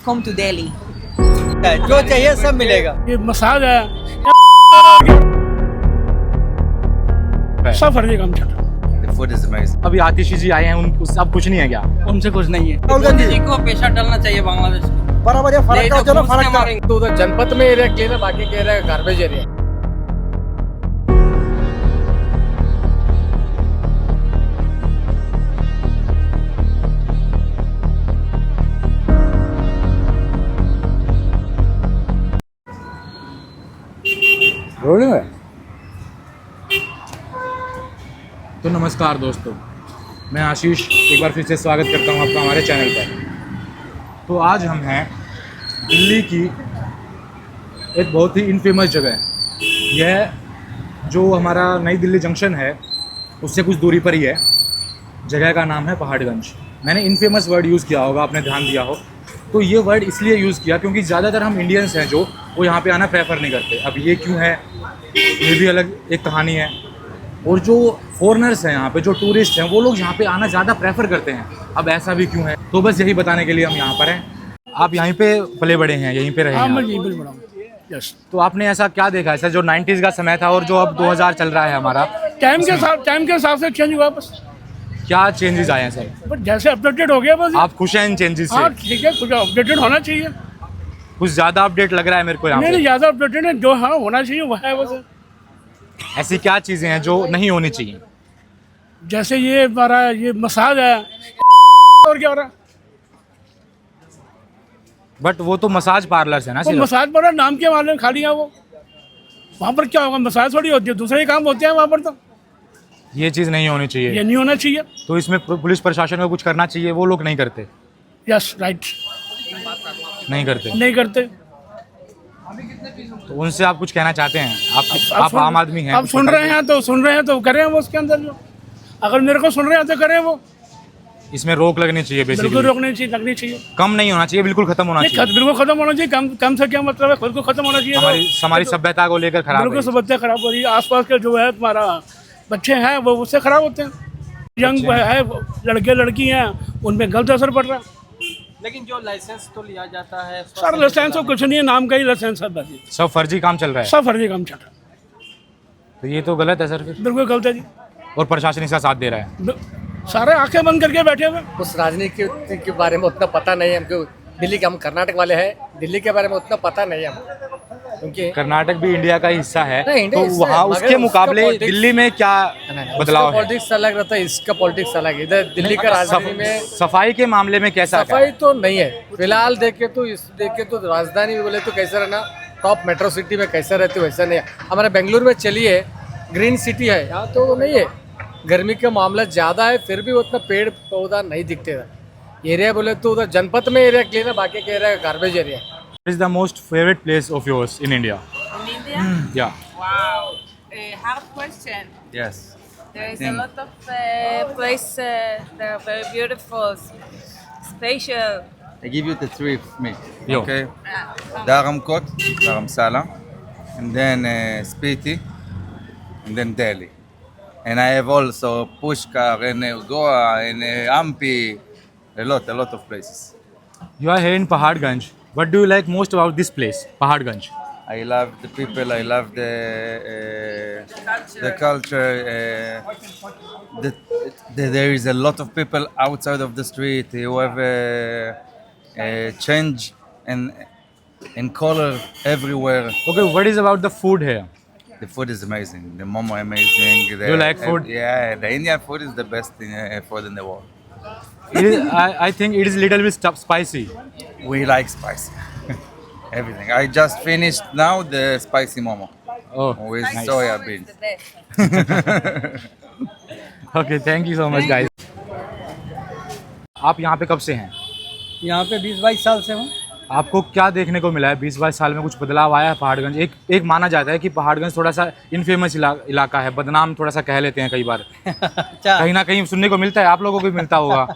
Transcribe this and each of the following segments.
come to Delhi. जो चाहिए सब मिलेगा। ये मसाज है सब फर्जी काम चल रहा है। The food is amazing. अभी आतिशी जी आए हैं उनसे अब कुछ नहीं है क्या? उनसे कुछ नहीं है। मोदी जी को पेशा डालना चाहिए बांग्लादेश को। बराबर फर्क का चलो फर्क का तो उधर जनपद में एरिया क्लीन है, बाकी के एरिया गार्बेज एरिया। तो नमस्कार दोस्तों, मैं आशीष एक बार फिर से स्वागत करता हूं आपका हमारे चैनल पर। तो आज हम हैं दिल्ली की एक बहुत ही इनफेमस जगह। यह जो हमारा नई दिल्ली जंक्शन है उससे कुछ दूरी पर ही है। जगह का नाम है पहाड़गंज। मैंने इनफेमस वर्ड यूज़ किया होगा, आपने ध्यान दिया हो। तो ये वर्ड इसलिए यूज़ किया क्योंकि ज़्यादातर हम इंडियंस हैं जो वो यहाँ पे आना प्रेफर नहीं करते। अब ये क्यों है, ये भी अलग एक कहानी है। और जो फॉरेनर्स हैं यहाँ पे, जो टूरिस्ट हैं, वो लोग यहाँ पे आना ज़्यादा प्रेफर करते हैं। अब ऐसा भी क्यों है, तो बस यही बताने के लिए हम यहाँ पर हैं। आप यहीं पे पले बड़े हैं, यहीं पे रहे हाँ, मैं हैं? यहीं पर बड़ा हूँ। यस। तो आपने ऐसा क्या देखा है, जो 90s का समय था और जो अब 2000 चल रहा है हमारा, टाइम के हिसाब से चेंज हुआ बस। क्या चेंजेस आए हैं सर? बट जैसे अपडेटेड हो गया बस। आप खुश हैं इन चेंजेस हाँ से? ठीक है, कुछ अपडेटेड होना चाहिए। कुछ ज़्यादा अपडेट लग रहा है मेरे को यहाँ नहीं पे। ज़्यादा अपडेटेड है, जो हाँ होना चाहिए वह है बस। ऐसी क्या चीज़ें हैं जो नहीं होनी चाहिए? जैसे ये हमारा ये मसाज है और क्या हो रहा है? बट वो तो मसाज पार्लर्स है ना वो सिर्फ। मसाज पर नाम के मामले में खाली है वो। वहाँ पर क्या होगा, मसाज थोड़ी होती है, दूसरे ही काम होते हैं वहाँ पर। तो ये चीज़ नहीं होनी चाहिए। ये नहीं होना चाहिए। तो इसमें पुलिस प्रशासन को कुछ करना चाहिए, वो लोग नहीं करते। यस राइट, नहीं करते। नहीं करते। तो उनसे आप कुछ कहना चाहते हैं? आप आम आदमी हैं, आप कुछ सुन बताइए। रहे हैं तो करें वो उसके अंदर जो, अगर मेरे को सुन रहे हैं तो करें वो। इसमें रोक लगनी चाहिए बिल्कुल बेसिकली। लगनी चाहिए। कम नहीं होना चाहिए, बिल्कुल खत्म होना चाहिए। बिल्कुल खत्म होना चाहिए। कम से क्या मतलब है, खुद को खत्म होना चाहिए। हमारी सभ्यता को लेकर खराब बिल्कुल है। सभ्यता खराब हो रही है। आसपास के जो है तुम्हारा बच्चे हैं वो उससे खराब होते हैं। यंग है, लड़के लड़की हैं, उनमें गलत असर पड़ रहा है। लेकिन जो लाइसेंस तो लिया जाता है, सर लाइसेंस तो कुछ नहीं है, नाम का ही लाइसेंस है बस। सब फर्जी काम चल रहा है। सब फर्जी काम चल रहा है। तो ये तो गलत है सर फिर। बिल्कुल गलत है जी। और प्रशासन इसका साथ दे रहा है। सारे आंखें बंद करके बैठे हुए। उस राजनीति के बारे में उतना पता नहीं है हमको। दिल्ली के, हम कर्नाटक वाले हैं, दिल्ली के बारे में उतना पता नहीं है हमको, क्योंकि कर्नाटक भी इंडिया का हिस्सा है। नहीं, इंडिया तो हिस्सा है, वहाँ मगर उसके उसका मुकाबले politics- दिल्ली में क्या बदलाव है? पॉलिटिक्स अलग रहता है, इसका पॉलिटिक्स अलग है। इधर दिल्ली का राजधानी में सफाई के मामले में कैसा क्या सफाई है? तो नहीं है फिलहाल। देखे तो राजधानी में बोले तो कैसा रहना, टॉप मेट्रो सिटी में कैसा रहते वैसा नहीं है। हमारे बेंगलुरु में चलिए, ग्रीन सिटी है, यहाँ तो नहीं है। गर्मी का मामला ज़्यादा है, फिर भी उतना पेड़ पौधा नहीं दिखते। एरिया बोले तो उधर जनपद में एरिया क्लीन है, बाकी के एरिया गार्बेज एरिया है। What is the most favorite place of yours in India? In India? Yeah. Wow, a hard question. Yes. There is a Hmm. lot of places that are very beautiful, special. I give you the three of me. Yo. Okay. Dharamkot, Dharamsala, and then Spiti, and then Delhi. And I have also Pushkar and Goa and Ampi, a lot of places. You are here in Paharganj. What do you like most about this place, Paharganj? I love the people. I love the culture. There is a lot of people outside of the street who have a change and color everywhere. Okay, what is about the food here? The food is amazing. The momo amazing. You like food? Yeah, the Indian food is the best food in the world. I think it is little bit spicy. We like spicy. Everything. I just finished now the spicy momo Oh, with nice. soya It's beans. the best. Okay, thank you so much, guys. आप यहाँ पे कब से हैं? यहाँ पे 20-22 साल से हूँ। आपको क्या देखने को मिला है 20-22 साल में? कुछ बदलाव आया है पहाड़गंज? एक माना जाता है कि पहाड़गंज थोड़ा सा इनफेमस इलाका है, बदनाम थोड़ा सा कह लेते हैं कई बार। अच्छा कहीं ना कहीं सुनने को मिलता है, आप लोगों को भी मिलता होगा।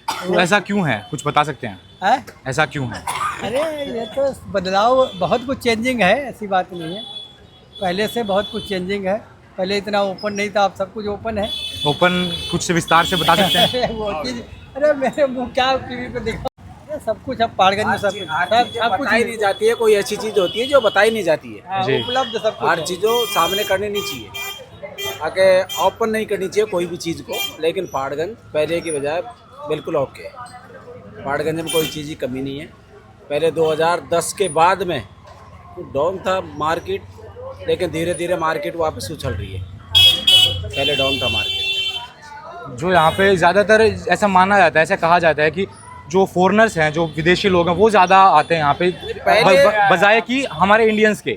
तो ऐसा क्यों है, कुछ बता सकते हैं? है? ऐसा क्यों है? अरे ये तो बदलाव, बहुत कुछ चेंजिंग है, ऐसी बात नहीं है। पहले से बहुत कुछ चेंजिंग है। पहले इतना ओपन नहीं था, अब सब कुछ ओपन है। ओपन कुछ से विस्तार से बता सकते हैं? वो चीज़, अरे मेरे मुँह क्या टीवी पे देखा। सब कुछ अब पहाड़गंज में सब कुछ सब कुछ बताई नहीं जाती है, कोई ऐसी चीज होती है जो बताई नहीं जाती है। हाँ, जी। उपलब्ध सब कुछ हर है। चीजों सामने करनी नहीं चाहिए, आगे ओपन नहीं करनी चाहिए कोई भी चीज को। लेकिन पहाड़गंज पहले की बजाय बिल्कुल ओके है। पहाड़गंज में कोई चीज़ की कमी नहीं है। पहले 2010 के बाद में डाउन था मार्केट, लेकिन धीरे धीरे मार्केट वापस उछल रही है। पहले डाउन था मार्केट। जो यहाँ पे ज़्यादातर ऐसा माना जाता है, ऐसा कहा जाता है कि जो फॉरेनर्स हैं, जो विदेशी लोग हैं, वो ज़्यादा आते हैं यहाँ पे बजाय कि हमारे इंडियंस के।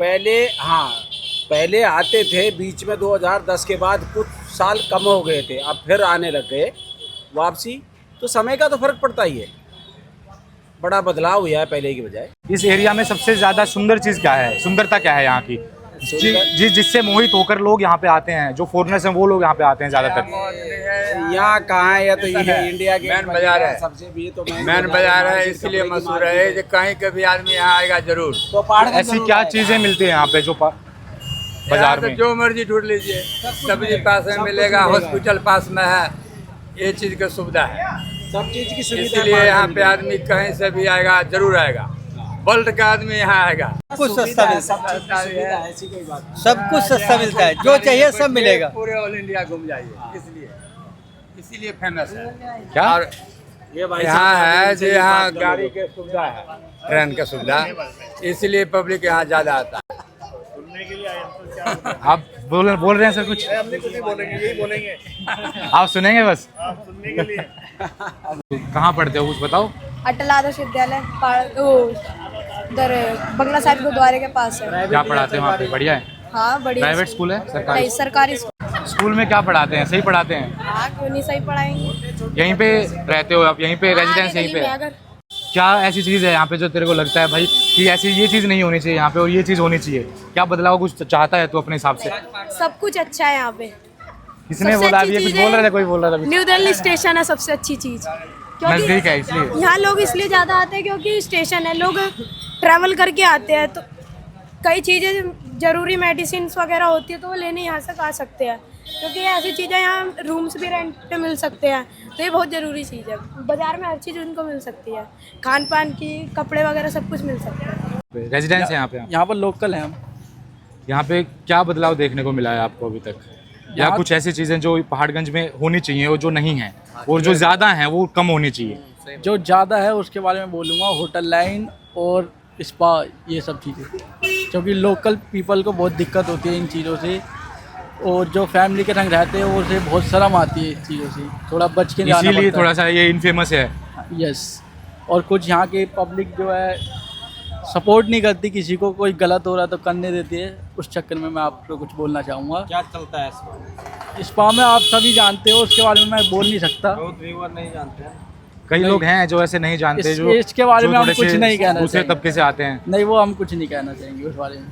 पहले आते थे, बीच में 2010 के बाद कुछ साल कम हो गए थे, अब फिर आने लग गए वापसी। तो समय का तो फर्क पड़ता ही है, बड़ा बदलाव हुआ है पहले की बजाय। इस एरिया में सबसे ज़्यादा सुंदर चीज़ क्या है, सुंदरता क्या है यहाँ की, जिससे मोहित होकर लोग यहाँ पे आते हैं? जो फॉरेनर्स हैं वो लोग यहाँ पे आते हैं ज़्यादातर। यहाँ कहाँ है, या तो ये इंडिया के मेन बाजार है, सबसे भी तो मेन बाजार है, इसलिए मशहूर है कि कहीं का भी आदमी यहाँ आएगा जरूर। तो पहाड़ ऐसी क्या चीज़ें मिलती हैं यहाँ पे जो बाजार में? जो मर्जी ढूंढ लीजिए, सब्जी पास में मिलेगा, हॉस्पिटल पास में है, ये चीज़ की सुविधा है। सब चीज़ की सुविधा इसलिए यहाँ पे आदमी कहीं से भी आएगा जरूर आएगा, वर्ल्ड का आदमी यहाँ आएगा। कुछ सस्ता मिलता है, ऐसी कोई बात नहीं। सब कुछ सस्ता मिलता है, जो चाहिए सब मिलेगा। पूरे ऑल इंडिया घूम जाइए, इसीलिए फेमस है। क्या? और यहाँ है जो यहाँ गाड़ी की सुविधा है, ट्रेन की सुविधा, इसलिए पब्लिक यहाँ ज़्यादा आता है। आप बोल रहे हैं सर कुछ? आप सुनेंगे बस? कहाँ पढ़ते हो कुछ बताओ? अटल आदर्श विद्यालय उधर बंगला साहिब गुरुद्वारे के पास है। क्या पढ़ाते हैं वहाँ पे? बढ़िया है? हाँ बढ़िया। प्राइवेट स्कूल है? सरकारी? नहीं, सरकारी स्कूल में क्या पढ़ाते हैं? सही पढ़ाते हैं? हाँ, क्यों नहीं सही पढ़ाएंगे। यहीं पे रहते हो आप? यहीं पे रेजिडेंस यहीं पे? अगर क्या ऐसी चीज़ है यहाँ पे जो तेरे को लगता है भाई कि ऐसी ये चीज़ नहीं होनी चाहिए यहाँ पे और ये चीज़ होनी चाहिए? क्या बदलाव कुछ चाहता है तू अपने हिसाब से? सब कुछ अच्छा है यहाँ पे। किसने सबसे बोला? अच्छी अभी ये कुछ चीज़ बोल रहा है, था, कोई बोल रहा था अभी? न्यू दिल्ली स्टेशन है सबसे अच्छी चीज़। नज़दीक है इसलिए? यहाँ लोग इसलिए ज़्यादा आते हैं क्योंकि स्टेशन है, लोग ट्रैवल करके आते हैं, तो कई चीज़ें ज़रूरी मेडिसिन वगैरह होती है तो वो लेने यहाँ से आ सकते हैं, क्योंकि ऐसी चीज़ें यहाँ रूम्स भी रेंट पे मिल सकते हैं, तो ये बहुत ज़रूरी चीज़ है। बाज़ार में हर चीज़ उनको मिल सकती है, खान पान की, कपड़े वगैरह सब कुछ मिल सकता है। रेजिडेंस है यहाँ पे? यहाँ पर लोकल है हम। यहाँ पे क्या बदलाव देखने को मिला है आपको अभी तक, या कुछ ऐसी चीज़ें जो पहाड़गंज में होनी चाहिए और जो नहीं है, और जो ज़्यादा हैं वो कम होनी चाहिए? जो ज़्यादा है उसके बारे में बोलूँगा, होटल लाइन और स्पा, ये सब चीज़ें, क्योंकि लोकल पीपल को बहुत दिक्कत होती है इन चीज़ों से, और जो फैमिली के संग रहते हैं उसे बहुत शर्म आती है इस चीज़ों से, थोड़ा बच के जाना इसीलिए पड़ता है। थोड़ा सा ये इनफेमस है। यस, और कुछ यहाँ की पब्लिक जो है सपोर्ट नहीं करती किसी को, कोई गलत हो रहा तो करने देती है, उस चक्कर में मैं आपको कुछ बोलना चाहूँगा। क्या चलता है स्पा में आप सभी जानते हो, उसके बारे में मैं बोल नहीं सकता। बहुत व्यूअर नहीं जानते हैं। कई लोग हैं जो ऐसे नहीं जानते, जो इसके बारे में जो हम थोड़े कुछ से नहीं कहना दूसरे चाहेंगे। तबके से आते हैं। नहीं, वो हम कुछ नहीं कहना चाहेंगे उस बारे में।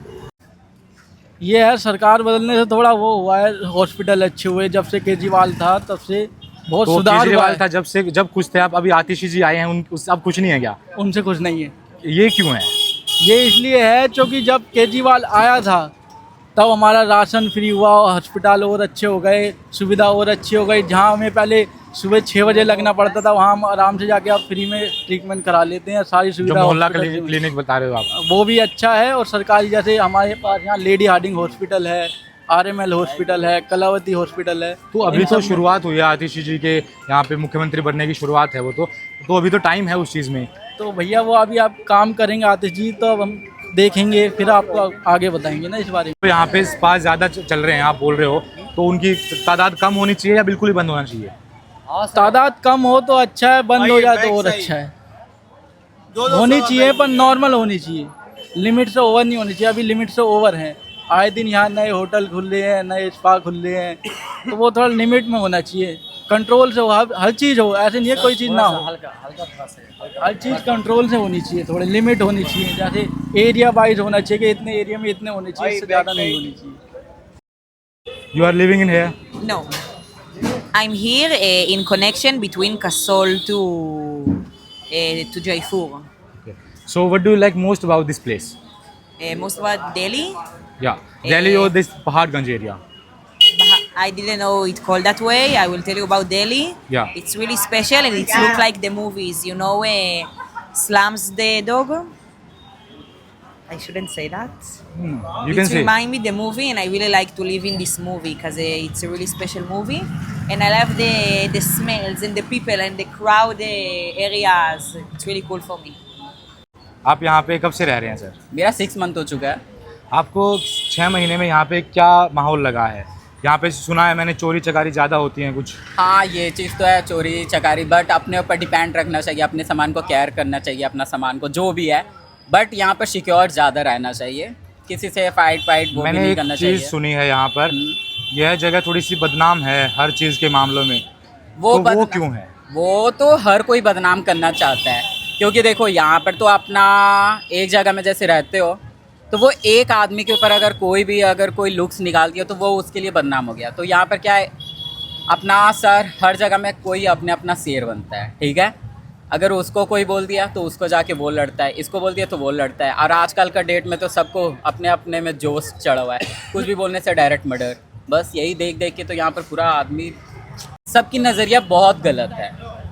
ये है, सरकार बदलने से थोड़ा वो हुआ है, हॉस्पिटल अच्छे हुए, जब से केजरीवाल था तब से बहुत तो सुधार हुआ केजरीवाल है। था जब कुछ थे, अब आतिशी जी आए हैं, अब कुछ नहीं है क्या? उनसे कुछ नहीं है। ये क्यों है? ये इसलिए है क्योंकि जब केजरीवाल आया था तब हमारा राशन फ्री हुआ, हॉस्पिटल और अच्छे हो गए, सुविधा और अच्छी हो गई। जहाँ हमें पहले सुबह 6 बजे लगना पड़ता था, वहाँ हम आराम से जाके आप फ्री में ट्रीटमेंट करा लेते हैं। सारी जो सुविधा मोहल्ला hospital से क्लिनिक बता रहे हो आप, वो भी अच्छा है। और सरकारी जैसे हमारे पास यहाँ लेडी हार्डिंग हॉस्पिटल है, RML हॉस्पिटल है, कलावती हॉस्पिटल है। तो अभी तो शुरुआत हुई है आतिशी जी के यहाँ पे मुख्यमंत्री बनने की शुरुआत है, वो तो अभी तो टाइम है उस चीज़ में। तो भैया वो अभी आप काम करेंगे आतिश जी, तो अब हम देखेंगे, फिर आपको आगे बताएंगे ना इस बारे में। तो यहाँ पे स्पा ज़्यादा चल रहे हैं आप बोल रहे हो, तो उनकी तादाद कम होनी चाहिए या बिल्कुल ही बंद होना चाहिए? तादाद कम हो तो अच्छा है, बंद हो जाए तो और अच्छा है। होनी चाहिए पर नॉर्मल होनी चाहिए, लिमिट से ओवर नहीं होनी चाहिए। अभी लिमिट से ओवर है, आए दिन यहाँ नए होटल खुल रहे हैं, नए स्पा खुल रहे हैं, तो वो थोड़ा लिमिट में होना चाहिए, कंट्रोल से हो, हर चीज़ हो। ऐसे नहीं है कोई चीज़ ना हो, हर चीज़ कंट्रोल से होनी चाहिए, थोड़ी लिमिट होनी चाहिए। जैसे एरिया वाइज होना चाहिए कि इतने एरिया में इतने होने चाहिए, इससे ज़्यादा नहीं होनी चाहिए। You are living in here? No, I'm here in connection between Kasol to Jaipur. So what do you like most about this place? Most about Delhi. Yeah, Delhi or this Paharganj area? I didn't know it called that way. I will tell you about Delhi. Yeah. It's really special and it looks like the movies. You know, slams the dog. I shouldn't say that. You can It say. reminds me the movie, and I really like to live in this movie because it's a really special movie, and I love the smells and the people and the crowd areas. It's really cool for me. आप यहाँ पे कब से रह रहे हैं sir? मेरा 6 month हो चुका है। आपको 6 महीने में यहाँ पे क्या माहौल लगा है? यहाँ पे सुना है मैंने चोरी चकारी ज़्यादा होती हैं कुछ। हाँ, ये चीज़ तो है, चोरी चकारी, बट अपने ऊपर डिपेंड रखना चाहिए, अपने सामान को केयर करना चाहिए, अपना सामान को जो भी है, बट यहाँ पर सिक्योर ज़्यादा रहना चाहिए, किसी से फाइट वो भी मैंने नहीं एक करना चीज़ चाहिए। सुनी है यहाँ पर, यह जगह थोड़ी सी बदनाम है हर चीज़ के मामलों में, वो तो वो क्यों है? वो तो हर कोई बदनाम करना चाहता है, क्योंकि देखो यहाँ पर तो अपना एक जगह में जैसे रहते हो, तो वो एक आदमी के ऊपर अगर कोई लुक्स निकाल दिया तो वो उसके लिए बदनाम हो गया। तो यहाँ पर क्या है, अपना सर हर जगह में कोई अपना शेर बनता है, ठीक है। अगर उसको कोई बोल दिया तो उसको जाके वो लड़ता है, इसको बोल दिया तो वो लड़ता है। और आजकल का डेट में तो सबको अपने अपने में जोश चढ़ा हुआ है, कुछ भी बोलने से डायरेक्ट मर्डर। बस यही देख के तो यहाँ पर पूरा आदमी, सबकी नज़रिया बहुत गलत है,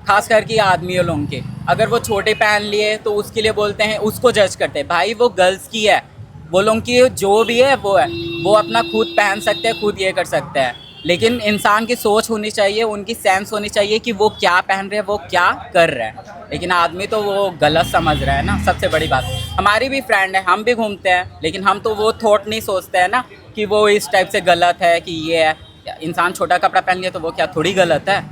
खास करके आदमियों लोगों के। अगर वो छोटे पहन लिए तो उसके लिए बोलते हैं, उसको जज करते हैं। भाई वो गर्ल्स की है, वो लोगों की जो भी है, वो अपना खुद पहन सकते हैं, खुद ये कर सकते हैं, लेकिन इंसान की सोच होनी चाहिए, उनकी सेंस होनी चाहिए कि वो क्या पहन रहे हैं, वो क्या कर रहे हैं। लेकिन आदमी तो वो गलत समझ रहा है ना, सबसे बड़ी बात। हमारी भी फ्रेंड है, हम भी घूमते हैं, लेकिन हम तो वो थॉट नहीं सोचते हैं ना कि वो इस टाइप से गलत है, कि ये है। इंसान छोटा कपड़ा पहन लिया तो वो क्या थोड़ी गलत है?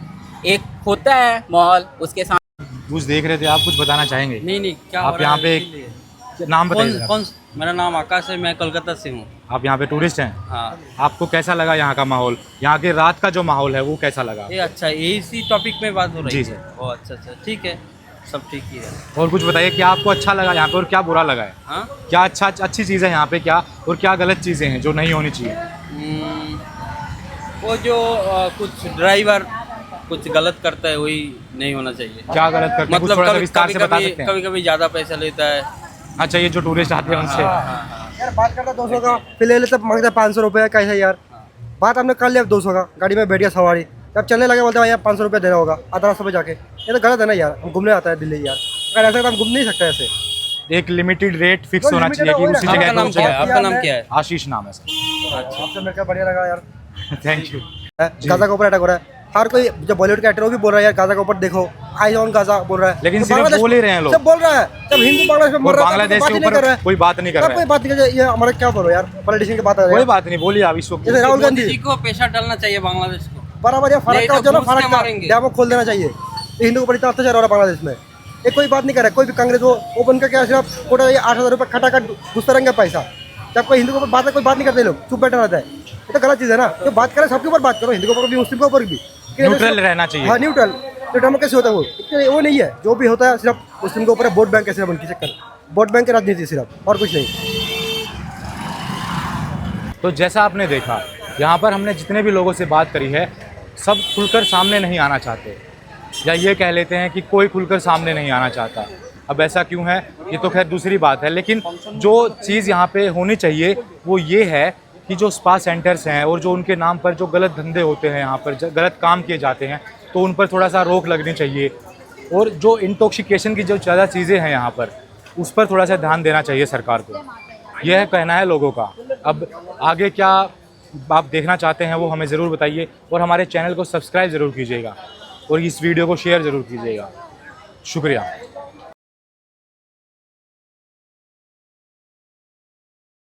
एक होता है माहौल, उसके साथ। कुछ देख रहे थे आप, कुछ बताना चाहेंगे? नहीं, क्या आप यहाँ पे नाम बताइए। कौन? मेरा नाम आकाश है, मैं कोलकाता से हूँ। आप यहाँ पे टूरिस्ट हैं? हाँ। आपको कैसा लगा यहाँ का माहौल? यहाँ के रात का जो माहौल है वो कैसा लगा? ये अच्छा, इसी टॉपिक में बात हो रही जी है। सर। ओ अच्छा, ठीक है, सब ठीक ही है। और कुछ बताइए, क्या आपको अच्छा लगा यहाँ पे और क्या बुरा लगा है? हाँ, क्या अच्छी चीज़ है यहाँ पे, क्या और क्या गलत चीज़ें हैं जो नहीं होनी चाहिए? वो जो कुछ ड्राइवर कुछ गलत करता है वही नहीं होना चाहिए। क्या गलत करते हैं? कुछ थोड़ा सा विस्तार से बता सकते हैं? कभी ज़्यादा पैसा लेता है। अच्छा, ये जो टूरिस्ट आते हैं उनसे? यार बात करता 200 का, फिर ले लेते मांगता 500 रुपये, कैसे यार? बात हमने कर लिया 200 का, गाड़ी में बैठ गया सवारी, जब चलने लगे बोलते हैं यार 500 रुपये देना होगा, आधा रास्ते पे जाके। ये तो गलत है ना यार, हम घूमने आता है दिल्ली यार, अगर ऐसा तो हम घूम नहीं सकते ऐसे। एक लिमिटेड रेट फिक्स होना चाहिए कि उसी जगह। आपका नाम क्या है? आशीष नाम है सर। आपसे मिलकर बढ़िया लगा यार, थैंक यू। गाजा के ऊपर अटैक हो रहा है, हर कोई जो बॉलीवुड का एक्टर वो भी बोल रहा है यार गाजा के ऊपर देखो, आई ऑन गाजा बोल रहा है, लेकिन तो सिर्फ बांग्लादेश बोल ही रहे हैं लोग। सब बोल रहा है, जब हिंदू बांग्लादेश में मर रहा है बांग्लादेश तो के बात ही नहीं कर रहा ऊपर है। कोई बात नहीं कर रहा कोई है। बात नहीं कर रहा है, ये हमारा क्या बोलो यार, पॉलिटिशियन की बात है कोई यार। बात नहीं, बोलिए आप इस वक्त। जैसे राहुल गांधी किसी को पैसा डालना चाहिए बांग्लादेश को, बराबर यार, फर्क का जो ना फर्क का मारेंगे। डैम खोल देना चाहिए। हिंदू के ऊपर इतना अत्याचार हो रहा है बांग्लादेश में, ये कोई बात नहीं कर रहा है। कोई भी कांग्रेस वो बनकर क्या सिर्फ कोटा 8,000 रुपये खटाखट घुसते रहेंगे पैसा, जब कोई हिंदू के ऊपर बात है कोई बात नहीं करते लोग, चुप बैठा रहता है। ये तो गलत चीज़ है ना, तो बात करें सबके ऊपर बात करो, हिंदू के ऊपर भी, मुस्लिम के ऊपर भी, न्यूट्रल रहना चाहिए। हाँ न्यूट्रल। तो ड्रामा कैसे होता है वो नहीं है, जो भी होता है सिर्फ मुस्लिम के ऊपर है, वोट बैंक है सिर्फ उनकी चक्कर, वोट बैंक की राजनीति सिर्फ, और कुछ नहीं। तो जैसा आपने देखा, यहाँ पर हमने जितने भी लोगों से बात करी है, सब खुलकर सामने नहीं आना चाहते, या ये कह लेते हैं कि कोई खुलकर सामने नहीं आना चाहता। अब ऐसा क्यों है ये तो खैर दूसरी बात है, लेकिन जो चीज़ यहाँ पे होनी चाहिए वो ये है कि जो स्पा सेंटर्स हैं और जो उनके नाम पर जो गलत धंधे होते हैं, यहाँ पर गलत काम किए जाते हैं, तो उन पर थोड़ा सा रोक लगनी चाहिए। और जो इंटॉक्सिकेशन की जो ज़्यादा चीज़ें हैं यहाँ पर, उस पर थोड़ा सा ध्यान देना चाहिए सरकार को। यह कहना है लोगों का। अब आगे क्या आप देखना चाहते हैं वो हमें ज़रूर बताइए, और हमारे चैनल को सब्सक्राइब ज़रूर कीजिएगा और इस वीडियो को शेयर ज़रूर कीजिएगा। शुक्रिया।